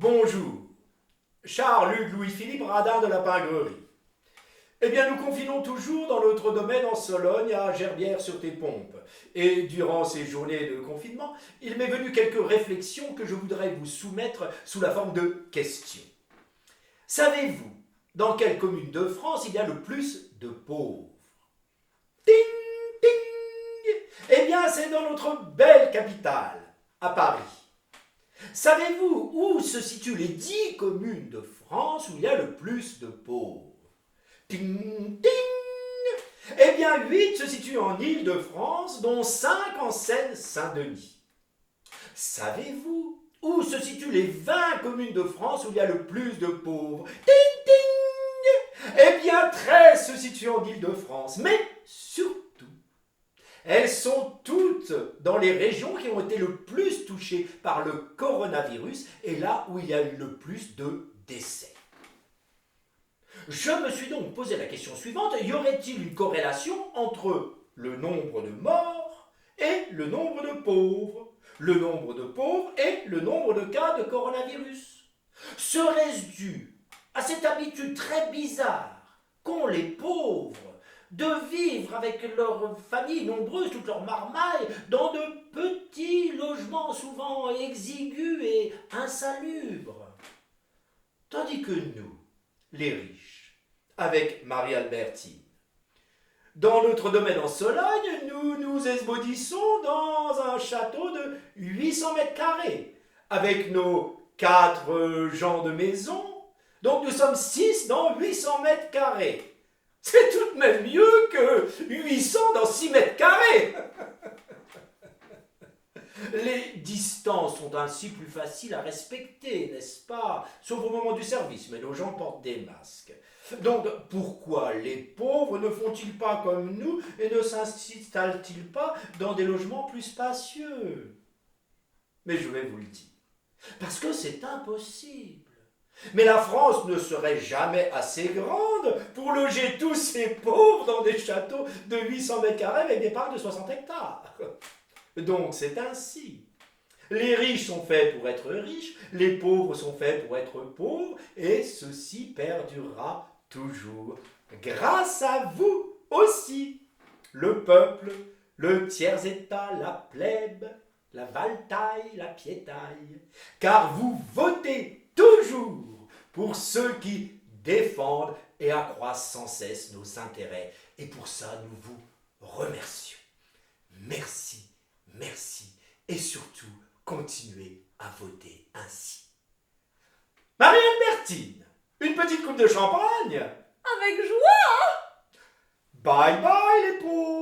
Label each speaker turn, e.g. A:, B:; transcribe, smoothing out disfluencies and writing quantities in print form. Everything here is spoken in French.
A: Bonjour, Charles-Hugues Louis-Philippe Radin de la Pingrerie. Eh bien, nous confinons toujours dans notre domaine en Sologne à Gerbières-sur-Tes-Pompes. Et durant ces journées de confinement, il m'est venu quelques réflexions que je voudrais vous soumettre sous la forme de questions. Savez-vous dans quelle commune de France il y a le plus de pauvres? Ting, ting. Eh bien, c'est dans notre belle capitale, à Paris. Savez-vous où se situent les 10 communes de France où il y a le plus de pauvres? Ting, ting. Eh bien, 8 se situent en Île-de-France, dont 5 en Seine-Saint-Denis. Savez-vous où se situent les 20 communes de France où il y a le plus de pauvres? Ting, ting. Eh bien, 13 se situent en Île-de-France, mais surtout, elles sont toutes dans les régions qui ont été le plus touchées par le coronavirus et là où il y a eu le plus de décès. Je me suis donc posé la question suivante, y aurait-il une corrélation entre le nombre de morts et le nombre de pauvres? Le nombre de pauvres et le nombre de cas de coronavirus? Serait-ce dû à cette habitude très bizarre qu'ont les pauvres de vivre avec leurs familles nombreuses, toute leur marmaille, dans de petits logements souvent exigus et insalubres? Tandis que nous, les riches, avec Marie-Albertine, dans notre domaine en Sologne, nous nous esbaudissons dans un château de 800 mètres carrés, avec nos 4 gens de maison, donc nous sommes 6 dans 800 mètres carrés. C'est tout de même mieux que 800 dans 6 mètres carrés. Les distances sont ainsi plus faciles à respecter, n'est-ce pas? Sauf au moment du service, mais nos gens portent des masques. Donc, pourquoi les pauvres ne font-ils pas comme nous et ne s'installent-ils pas dans des logements plus spacieux? Mais je vais vous le dire, parce que c'est impossible. Mais la France ne serait jamais assez grande pour loger tous ces pauvres dans des châteaux de 800 mètres carrés avec des parcs de 60 hectares. Donc c'est ainsi. Les riches sont faits pour être riches, les pauvres sont faits pour être pauvres, et ceci perdurera toujours. Grâce à vous aussi, le peuple, le tiers-état, la plèbe, la valtaille, la piétaille, car vous votez toujours pour ceux qui défendent et accroissent sans cesse nos intérêts. Et pour ça, nous vous remercions. Merci, merci, et surtout, continuez à voter ainsi. Marie-Albertine, une petite coupe de champagne?
B: Avec joie!
A: Bye bye les pauvres!